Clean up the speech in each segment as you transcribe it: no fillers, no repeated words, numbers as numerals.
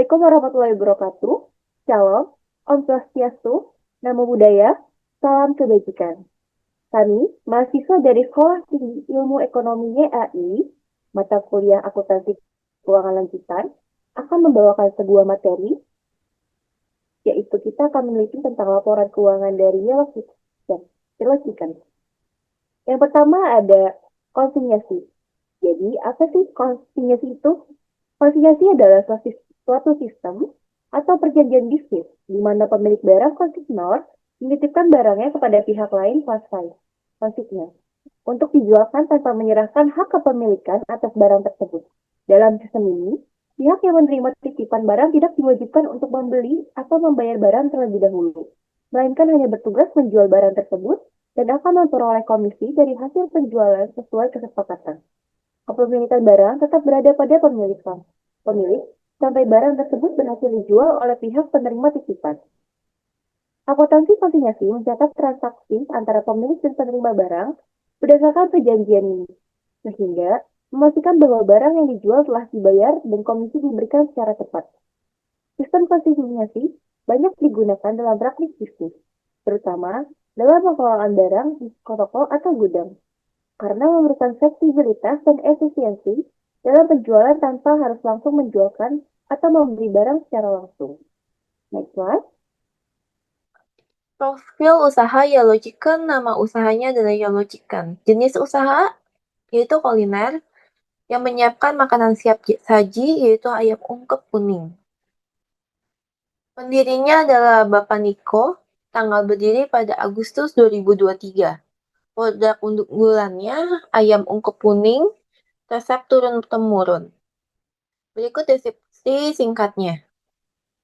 Assalamualaikum warahmatullahi wabarakatuh. Shalom, Om Swastiastu, Namo Buddhaya, Salam Kebajikan. Kami, mahasiswa dari Sekolah Tinggi Ilmu Ekonomi YAI, mata kuliah akuntansi keuangan lanjutan, akan membawakan sebuah materi, yaitu kita akan meneliti tentang laporan keuangan dari Yellowchicken. Yang pertama ada konsinyasi. Jadi, apa sih konsinyasi itu? Konsinyasi adalah suatu sistem atau perjanjian bisnis di mana pemilik barang konsignor menitipkan barangnya kepada pihak lain konsignor untuk dijualkan tanpa menyerahkan hak kepemilikan atas barang tersebut. Dalam sistem ini, pihak yang menerima titipan barang tidak diwajibkan untuk membeli atau membayar barang terlebih dahulu, melainkan hanya bertugas menjual barang tersebut dan akan memperoleh komisi dari hasil penjualan sesuai kesepakatan. Kepemilikan barang tetap berada pada pemilik sampai barang tersebut berhasil dijual oleh pihak penerima titipan. Akuntansi konsinyasi mencatat transaksi antara pemilik dan penerima barang berdasarkan perjanjian ini, sehingga memastikan bahwa barang yang dijual telah dibayar dan komisi diberikan secara tepat. Sistem konsinyasi banyak digunakan dalam praktik bisnis, terutama dalam pengelolaan barang di toko atau gudang, karena memberikan fleksibilitas dan efisiensi dalam penjualan tanpa harus langsung menjualkan atau membeli barang secara langsung. Next slide. Profil usaha Yellowchicken, nama usahanya adalah Yellowchicken. Jenis usaha yaitu kuliner yang menyiapkan makanan siap saji yaitu ayam ungkep kuning. Pendirinya adalah Bapak Niko, tanggal berdiri pada Agustus 2023. Produk unggulannya ayam ungkep kuning, resep turun-temurun. Berikut deskripsi singkatnya.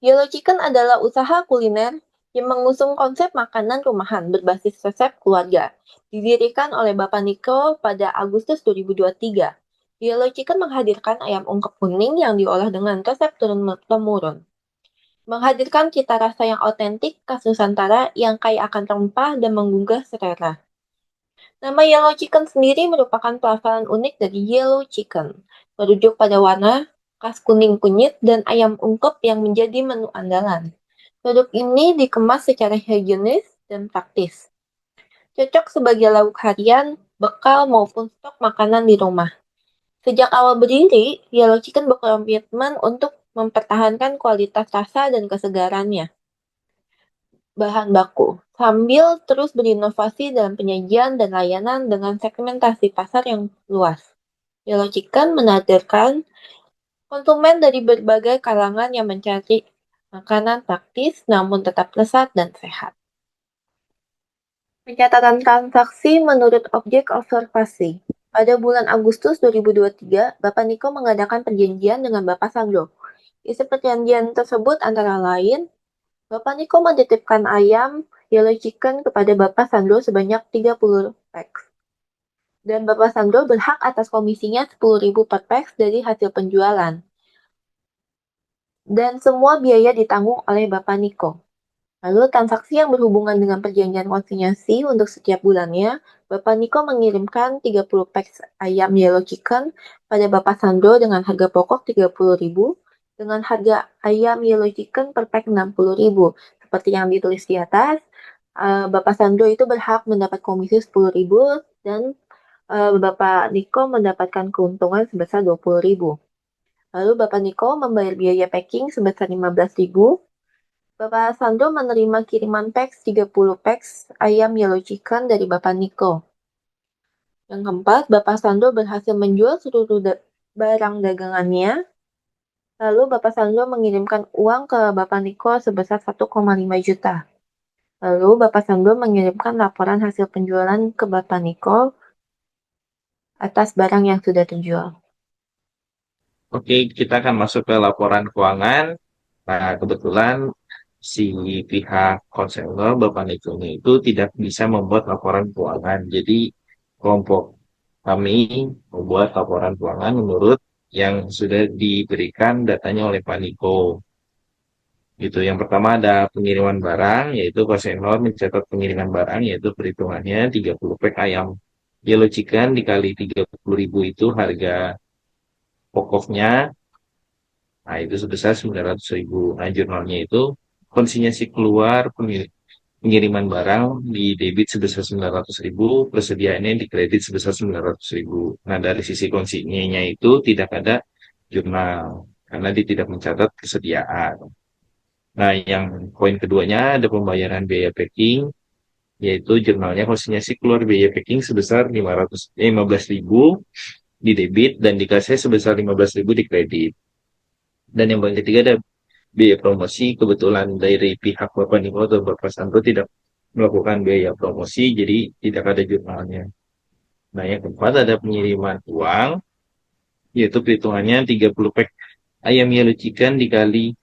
Yellowchicken adalah usaha kuliner yang mengusung konsep makanan rumahan berbasis resep keluarga. Didirikan oleh Bapak Niko pada Agustus 2023. Yellowchicken menghadirkan ayam ungkep kuning yang diolah dengan resep turun-temurun. Menghadirkan cita rasa yang otentik khas Nusantara yang kaya akan rempah dan menggugah selera. Nama Yellowchicken sendiri merupakan pelafalan unik dari yellow chicken, merujuk pada warna khas kuning kunyit dan ayam ungkep yang menjadi menu andalan. Produk ini dikemas secara higienis dan praktis. Cocok sebagai lauk harian, bekal maupun stok makanan di rumah. Sejak awal berdiri, Yellowchicken berkomitmen untuk mempertahankan kualitas rasa dan kesegarannya bahan baku, sambil terus berinovasi dalam penyajian dan layanan dengan segmentasi pasar yang luas. Yellowchicken menawarkan konsumen dari berbagai kalangan yang mencari makanan praktis namun tetap lezat dan sehat. Pencatatan transaksi menurut objek observasi. Pada bulan Agustus 2023, Bapak Niko mengadakan perjanjian dengan Bapak Sandro. Isi perjanjian tersebut antara lain, Bapak Niko menitipkan ayam Yellowchicken kepada Bapak Sandro sebanyak 30 packs. Dan Bapak Sandro berhak atas komisinya 10.000 per packs dari hasil penjualan. Dan semua biaya ditanggung oleh Bapak Niko. Lalu transaksi yang berhubungan dengan perjanjian konsinyasi untuk setiap bulannya, Bapak Niko mengirimkan 30 packs ayam Yellowchicken pada Bapak Sandro dengan harga pokok 30.000, dengan harga ayam Yellowchicken per pack 60.000. Seperti yang ditulis di atas, Bapak Sandro itu berhak mendapat komisi 10.000 dan Bapak Niko mendapatkan keuntungan sebesar 20.000. Lalu Bapak Niko membayar biaya packing sebesar 15.000. Bapak Sandro menerima kiriman packs 30 packs ayam Yellowchicken dari Bapak Niko. Yang keempat, Bapak Sandro berhasil menjual seluruh barang dagangannya. Lalu Bapak Sandro mengirimkan uang ke Bapak Niko sebesar 1,5 juta. Lalu Bapak Sandro mengirimkan laporan hasil penjualan ke Bapak Niko atas barang yang sudah terjual. Oke, kita akan masuk ke laporan keuangan. Nah, kebetulan si pihak konselor Bapak Nikonya itu tidak bisa membuat laporan keuangan. Jadi, kelompok kami membuat laporan keuangan menurut yang sudah diberikan datanya oleh Pak Niko. Gitu. Yang pertama ada pengiriman barang, yaitu konselor mencatat pengiriman barang, yaitu perhitungannya 30 pack ayam yellow chicken dikali 30.000 itu harga pokoknya. Nah, itu sebesar 900.000. Nah, jurnalnya itu konsinyasi keluar pengiriman barang di debit sebesar 900.000, persediaannya di kredit sebesar 900.000. Nah, dari sisi konsinyanya itu tidak ada jurnal karena dia tidak mencatat kesediaan. Nah, yang poin keduanya ada pembayaran biaya packing, yaitu jurnalnya konsinyasi keluar biaya packing sebesar 15.000 di debit dan di kasnya sebesar 15.000 di kredit. Dan yang paling ketiga ada biaya promosi. Kebetulan dari pihak Bapak Niko atau Bapak Sandro tidak melakukan biaya promosi, jadi tidak ada jurnalnya. Nah, yang keempat ada pengiriman uang, yaitu perhitungannya 30 pack ayam yellow chicken dikali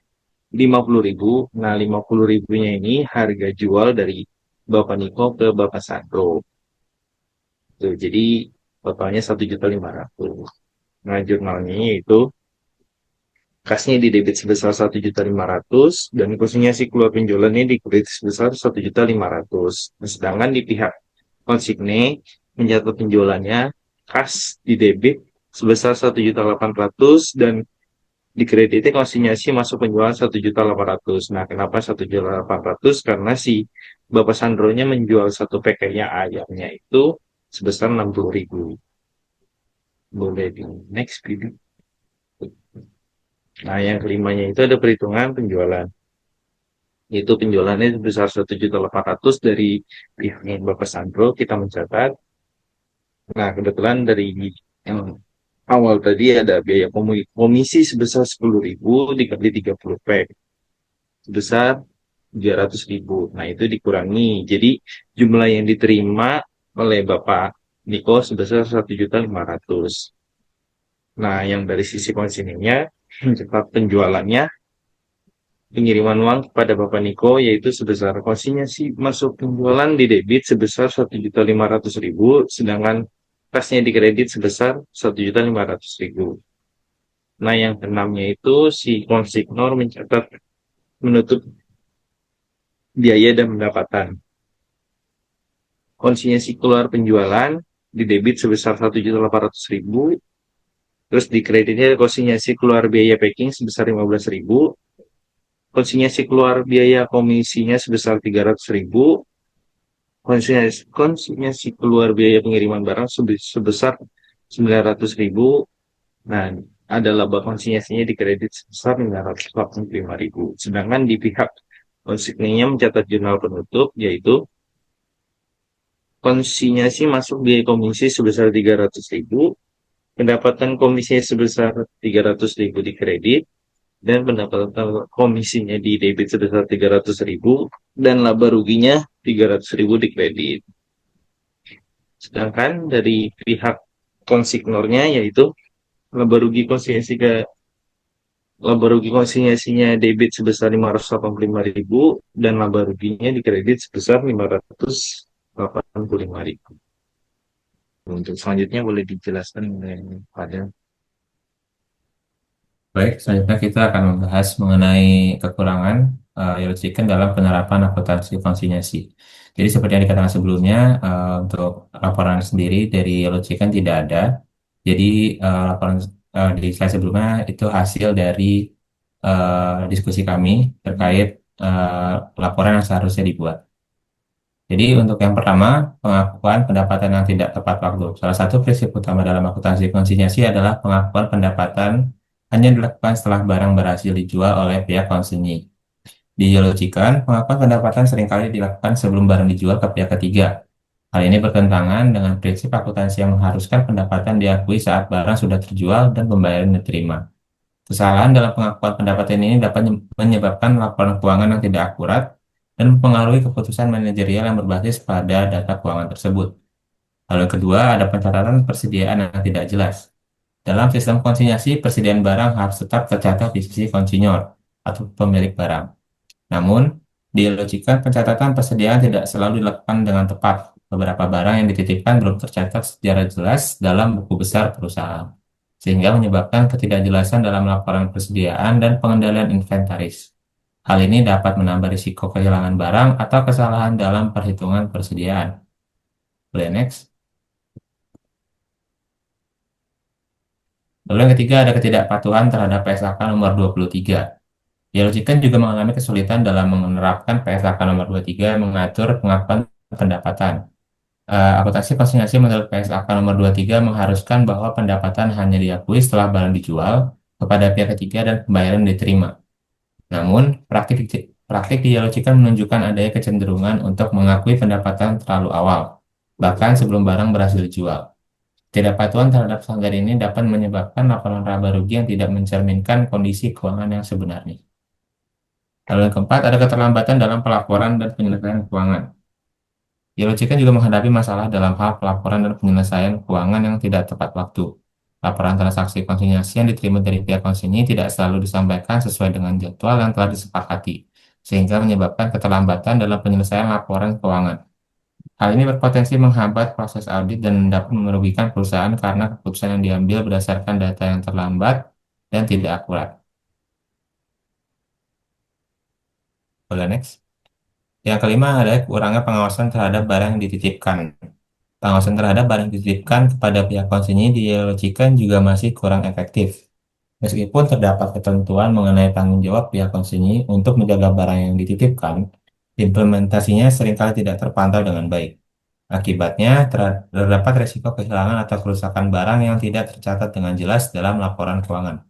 50.000. Nah, 50.000-nya ini harga jual dari Bapak Niko ke Bapak Sandro. Tuh, jadi totalnya 1.500.000. Nah, jurnalnya itu kasnya di debit sebesar 1.500.000 dan konsinyasi keluar penjualannya di kredit sebesar 1.500.000. Sedangkan di pihak konsigne mencatat penjualannya kas di debit sebesar 1.800.000 dan di kreditnya konsinyasi masuk penjualan 1.800.000. Nah, kenapa 1.800.000? Karena si Bapak Sandronya menjual satu paketnya ayamnya itu sebesar 60.000. Boleh di next video. Nah, yang kelimanya itu ada perhitungan penjualan. Itu penjualannya sebesar 1.800.000 dari pihaknya Bapak Sandro, kita mencatat. Nah, kebetulan dari yang awal tadi ada biaya komisi sebesar 10.000 dikali 30 pack sebesar 300.000. Nah, itu dikurangi. Jadi, jumlah yang diterima oleh Bapak Niko sebesar 1.500.000. Nah, yang dari sisi konsumennya, mencatat penjualannya pengiriman uang kepada Bapak Niko yaitu sebesar konsinyasi masuk penjualan di debit sebesar 1.500.000, sedangkan kasnya di kredit sebesar 1.500.000. Nah, yang keenamnya itu si konsignor mencatat menutup biaya dan pendapatan. Konsinyasi keluar penjualan di debit sebesar 1.800.000, terus di kreditnya konsinyasi keluar biaya packing sebesar 15.000, konsinyasi keluar biaya komisinya sebesar 300.000, konsinyasi keluar biaya pengiriman barang sebesar 900.000. Nah, ada laba konsinyasinya di kredit sebesar 985.000. Sedangkan di pihak konsinyasinya mencatat jurnal penutup, yaitu konsinyasi masuk biaya komisi sebesar 300.000, pendapatan komisinya sebesar 300.000 di kredit, dan pendapatan komisinya di debit sebesar 300.000, dan laba ruginya 300.000 di kredit. Sedangkan dari pihak konsignornya yaitu laba rugi konsinyasi laba rugi konsinyasinya debit sebesar 585.000 dan laba ruginya di kredit sebesar 585.000. Untuk selanjutnya boleh dijelaskan pada. Baik, selanjutnya kita akan membahas mengenai kekurangan Yellow Chicken dalam penerapan akuntansi konsinyasi. Jadi seperti yang dikatakan sebelumnya, untuk laporan sendiri dari Yellow Chicken tidak ada. Jadi laporan di slide sebelumnya itu hasil dari diskusi kami terkait laporan yang seharusnya dibuat. Jadi untuk yang pertama, pengakuan pendapatan yang tidak tepat waktu. Salah satu prinsip utama dalam akuntansi konsinyasi adalah pengakuan pendapatan hanya dilakukan setelah barang berhasil dijual oleh pihak konsinyi. Di Yellowchicken, pengakuan pendapatan seringkali dilakukan sebelum barang dijual ke pihak ketiga. Hal ini bertentangan dengan prinsip akuntansi yang mengharuskan pendapatan diakui saat barang sudah terjual dan pembayaran diterima. Kesalahan dalam pengakuan pendapatan ini dapat menyebabkan laporan keuangan yang tidak akurat dan mempengaruhi keputusan manajerial yang berbasis pada data keuangan tersebut. Lalu yang kedua, ada pencatatan persediaan yang tidak jelas. Dalam sistem konsinyasi, persediaan barang harus tetap tercatat di sisi konsinyur atau pemilik barang. Namun, dialogkan pencatatan persediaan tidak selalu dilakukan dengan tepat. Beberapa barang yang dititipkan belum tercatat secara jelas dalam buku besar perusahaan, sehingga menyebabkan ketidakjelasan dalam laporan persediaan dan pengendalian inventaris. Hal ini dapat menambah risiko kehilangan barang atau kesalahan dalam perhitungan persediaan. Boleh next. Lalu yang ketiga ada ketidakpatuhan terhadap PSAK nomor 23. Yellow Chicken juga mengalami kesulitan dalam menerapkan PSAK nomor 23 yang mengatur pengakuan pendapatan. Akuntansi konsinyasi menurut PSAK nomor 23 mengharuskan bahwa pendapatan hanya diakui setelah barang dijual kepada pihak ketiga dan pembayaran diterima. Namun, praktik di Yellow Chicken menunjukkan adanya kecenderungan untuk mengakui pendapatan terlalu awal, bahkan sebelum barang berhasil dijual. Ketidakpatuhan terhadap standar ini dapat menyebabkan laporan laba rugi yang tidak mencerminkan kondisi keuangan yang sebenarnya. Lalu yang keempat, ada keterlambatan dalam pelaporan dan penyelesaian keuangan. Yellow Chicken juga menghadapi masalah dalam hal pelaporan dan penyelesaian keuangan yang tidak tepat waktu. Laporan transaksi konsinyasi yang diterima dari pihak konsinyasi tidak selalu disampaikan sesuai dengan jadwal yang telah disepakati, sehingga menyebabkan keterlambatan dalam penyelesaian laporan keuangan. Hal ini berpotensi menghambat proses audit dan dapat merugikan perusahaan karena keputusan yang diambil berdasarkan data yang terlambat dan tidak akurat. Boleh next. Yang kelima adalah kurangnya pengawasan terhadap barang yang dititipkan. Pengawasan terhadap barang yang dititipkan kepada pihak konsinyasi di Yellow Chicken juga masih kurang efektif. Meskipun terdapat ketentuan mengenai tanggung jawab pihak konsinyasi untuk menjaga barang yang dititipkan, implementasinya seringkali tidak terpantau dengan baik. Akibatnya, terdapat risiko kehilangan atau kerusakan barang yang tidak tercatat dengan jelas dalam laporan keuangan.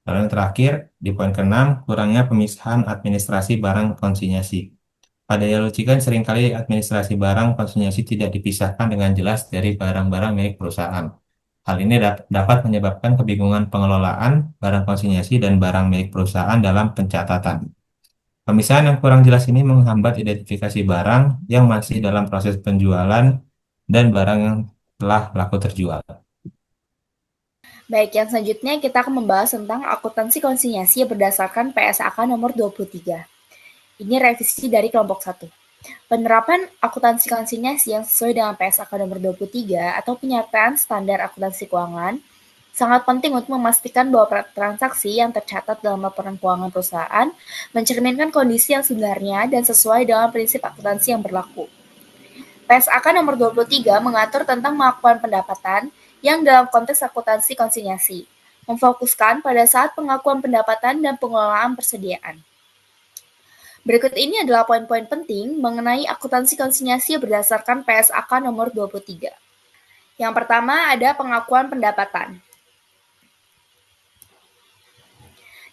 Lalu yang terakhir, di poin ke-6, kurangnya pemisahan administrasi barang konsinyasi. Pada Yellow Chicken, seringkali administrasi barang konsinyasi tidak dipisahkan dengan jelas dari barang-barang milik perusahaan. Hal ini dapat menyebabkan kebingungan pengelolaan barang konsinyasi dan barang milik perusahaan dalam pencatatan. Pemisahan yang kurang jelas ini menghambat identifikasi barang yang masih dalam proses penjualan dan barang yang telah laku terjual. Baik, yang selanjutnya kita akan membahas tentang akuntansi konsinyasi berdasarkan PSAK nomor 23. Ini revisi dari kelompok 1. Penerapan akuntansi konsinyasi yang sesuai dengan PSAK nomor 23 atau penyataan standar akuntansi keuangan sangat penting untuk memastikan bahwa transaksi yang tercatat dalam laporan keuangan perusahaan mencerminkan kondisi yang sebenarnya dan sesuai dengan prinsip akuntansi yang berlaku. PSAK nomor 23 mengatur tentang pengakuan pendapatan yang dalam konteks akuntansi konsinyasi, memfokuskan pada saat pengakuan pendapatan dan pengelolaan persediaan. Berikut ini adalah poin-poin penting mengenai akuntansi konsinyasi berdasarkan PSAK nomor 23. Yang pertama ada pengakuan pendapatan.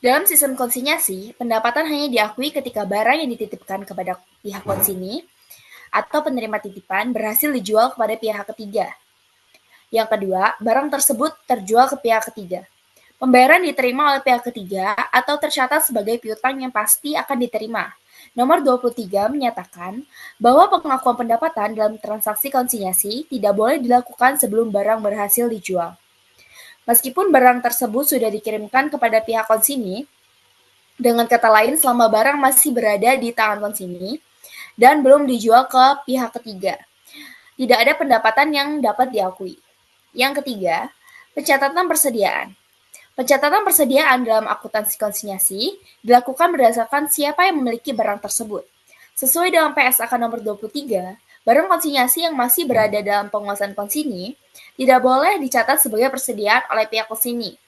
Dalam sistem konsinyasi, pendapatan hanya diakui ketika barang yang dititipkan kepada pihak konsinyasi atau penerima titipan berhasil dijual kepada pihak ketiga. Yang kedua, barang tersebut terjual ke pihak ketiga. Pembayaran diterima oleh pihak ketiga atau tercatat sebagai piutang yang pasti akan diterima. Nomor 23 menyatakan bahwa pengakuan pendapatan dalam transaksi konsinyasi tidak boleh dilakukan sebelum barang berhasil dijual. Meskipun barang tersebut sudah dikirimkan kepada pihak konsinyasi, dengan kata lain selama barang masih berada di tangan konsinyasi dan belum dijual ke pihak ketiga, tidak ada pendapatan yang dapat diakui. Yang ketiga, pencatatan persediaan. Pencatatan persediaan dalam akuntansi konsinyasi dilakukan berdasarkan siapa yang memiliki barang tersebut. Sesuai dengan PSAK nomor 23, barang konsinyasi yang masih berada dalam penguasaan konsinyasi tidak boleh dicatat sebagai persediaan oleh pihak konsinyasi.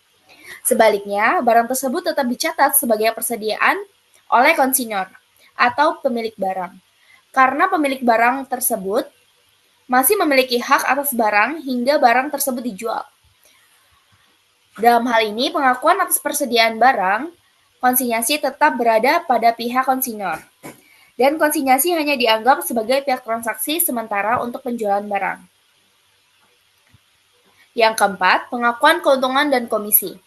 Sebaliknya, barang tersebut tetap dicatat sebagai persediaan oleh konsinyur atau pemilik barang. Karena pemilik barang tersebut masih memiliki hak atas barang hingga barang tersebut dijual. Dalam hal ini, pengakuan atas persediaan barang konsinyasi tetap berada pada pihak konsinyur, dan konsinyasi hanya dianggap sebagai pihak transaksi sementara untuk penjualan barang. Yang keempat, pengakuan keuntungan dan komisi.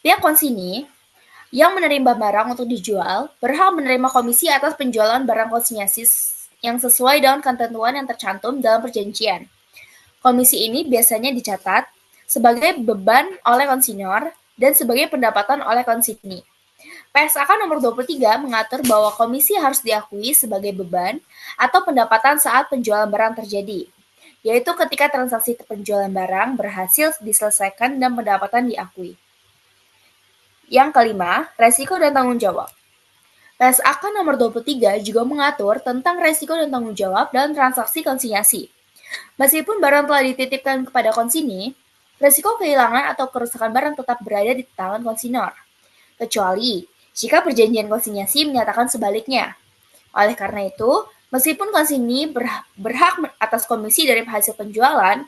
Pihak konsinyasi yang menerima barang untuk dijual berhak menerima komisi atas penjualan barang konsinyasi yang sesuai dengan ketentuan yang tercantum dalam perjanjian. Komisi ini biasanya dicatat sebagai beban oleh konsinyur dan sebagai pendapatan oleh konsinyasi. PSAK nomor 23 mengatur bahwa komisi harus diakui sebagai beban atau pendapatan saat penjualan barang terjadi, yaitu ketika transaksi penjualan barang berhasil diselesaikan dan pendapatan diakui. Yang kelima, resiko dan tanggung jawab. PSAK nomor 23 juga mengatur tentang resiko dan tanggung jawab dalam transaksi konsinyasi. Meskipun barang telah dititipkan kepada konsinyasi, Resiko kehilangan atau kerusakan barang tetap berada di tangan konsinor, kecuali jika perjanjian konsinyasi menyatakan sebaliknya. Oleh karena itu, meskipun konsini berhak atas komisi dari hasil penjualan,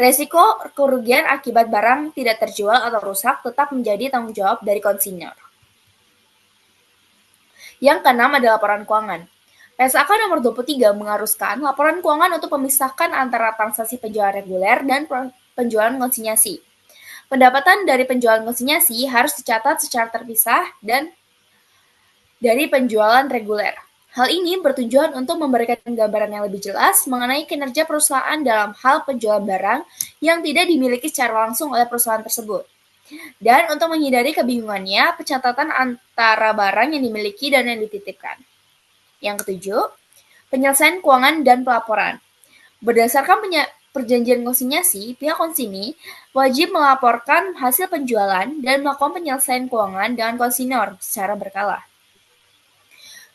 resiko kerugian akibat barang tidak terjual atau rusak tetap menjadi tanggung jawab dari konsinor. Yang keenam adalah laporan keuangan. PSAK nomor 23 mengharuskan laporan keuangan untuk memisahkan antara transaksi penjualan reguler dan penjualan konsinyasi. Pendapatan dari penjualan konsinyasi harus dicatat secara terpisah dan dari penjualan reguler. Hal ini bertujuan untuk memberikan gambaran yang lebih jelas mengenai kinerja perusahaan dalam hal penjualan barang yang tidak dimiliki secara langsung oleh perusahaan tersebut. Dan untuk menghindari kebingungannya, pencatatan antara barang yang dimiliki dan yang dititipkan. Yang ketujuh, penyelesaian keuangan dan pelaporan. Berdasarkan perjanjian konsinyasi, pihak konsini wajib melaporkan hasil penjualan dan melakukan penyelesaian keuangan dengan konsinor secara berkala.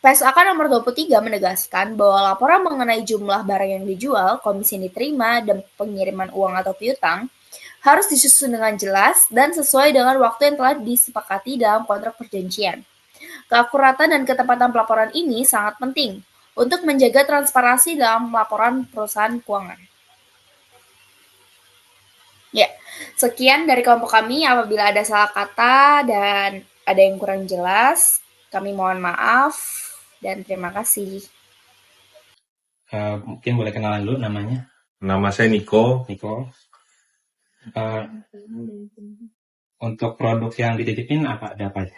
PSAK nomor 23 menegaskan bahwa laporan mengenai jumlah barang yang dijual, komisi yang diterima, dan pengiriman uang atau piutang harus disusun dengan jelas dan sesuai dengan waktu yang telah disepakati dalam kontrak perjanjian. Keakuratan dan ketepatan pelaporan ini sangat penting untuk menjaga transparansi dalam laporan perusahaan keuangan. Ya, sekian dari kelompok kami. Apabila ada salah kata dan ada yang kurang jelas, kami mohon maaf dan terima kasih. Mungkin boleh kenalan dulu namanya. Nama saya Niko. Untuk produk yang dititipin ada apa aja?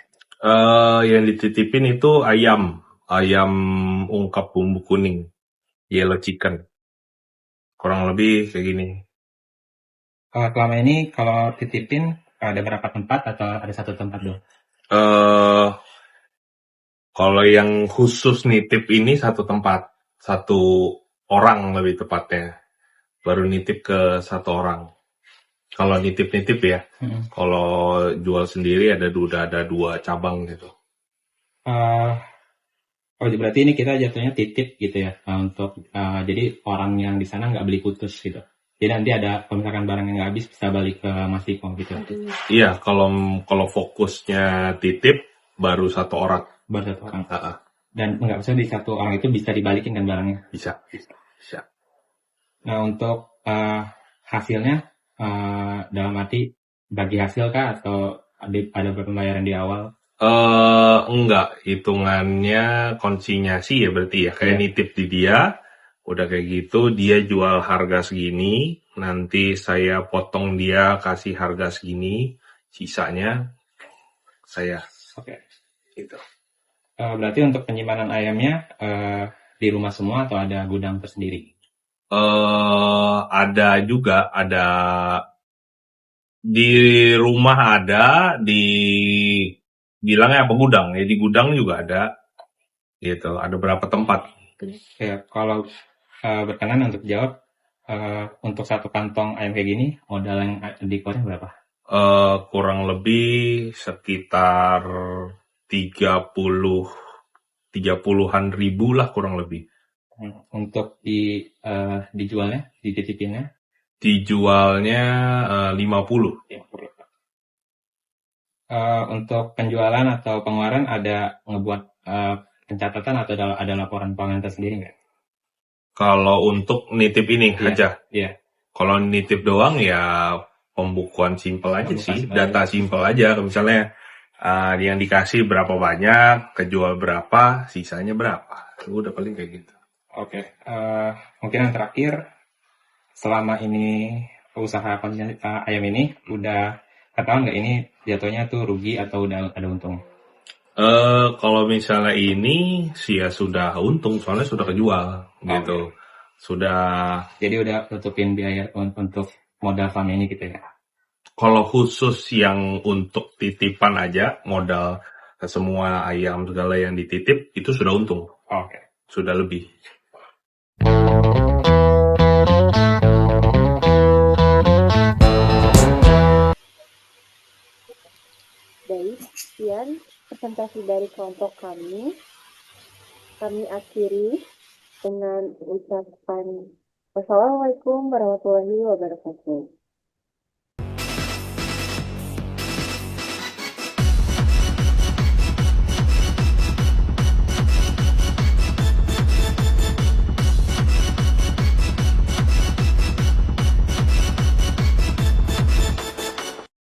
Yang dititipin itu ayam ungkap bumbu kuning, yellow chicken. Kurang lebih kayak gini. Selama ini kalau titipin ada berapa tempat atau ada satu tempat doang? Kalau yang khusus nitip ini satu tempat, satu orang lebih tepatnya, baru nitip ke satu orang. Kalau nitip ya, kalau jual sendiri udah ada 2 cabang gitu. Berarti ini kita jatuhnya titip gitu ya, untuk jadi orang yang di sana nggak beli putus gitu. Jadi nanti ada kalau misalkan barang yang nggak habis bisa balik ke Mas Iko gitu. Iya, kalau fokusnya titip baru satu orang. Baru satu orang. Dan nggak bisa di satu orang itu bisa dibalikin kan barangnya? Bisa. Nah untuk hasilnya dalam arti bagi hasil kah atau ada pembayaran di awal? Enggak, hitungannya konsinyasi ya berarti ya, kayak nitip di dia, udah kayak gitu, dia jual harga segini, nanti saya potong dia kasih harga segini, sisanya saya. Oke. Gitu. Berarti untuk penyimpanan ayamnya di rumah semua atau ada gudang tersendiri? Ada juga, ada di rumah, ada di bilangnya apa gudang ya, di gudang juga ada gitu, ada berapa tempat ya. Kalau berkenan untuk jawab, untuk satu kantong ayam kayak gini modal yang dikeluarin berapa? Kurang lebih sekitar 30-an ribu lah kurang lebih. Untuk dijualnya, dititipinnya? Dijualnya 50. Untuk penjualan atau pengeluaran ada ngebuat pencatatan atau ada laporan keuangan tersendiri nggak? Kalau untuk nitip ini aja. Iya. Kalau nitip doang ya pembukuan simpel aja sih, data simpel aja. Misalnya yang dikasih berapa banyak, kejual berapa, sisanya berapa. Udah paling kayak gitu. Oke. Mungkin yang terakhir, selama ini usaha ayam ini udah ketahuan nggak ini jatuhnya tuh rugi atau udah ada untung? Kalau misalnya ini sih ya sudah untung, soalnya sudah kejual gitu. Sudah. Jadi udah tutupin biaya untuk modal farm ini gitu ya? Kalau khusus yang untuk titipan aja, modal semua ayam segala yang dititip itu sudah untung. Oke. Sudah lebih. Baik, sekian presentasi dari kelompok kami. Kami akhiri dengan ucapan wassalamualaikum warahmatullahi wabarakatuh.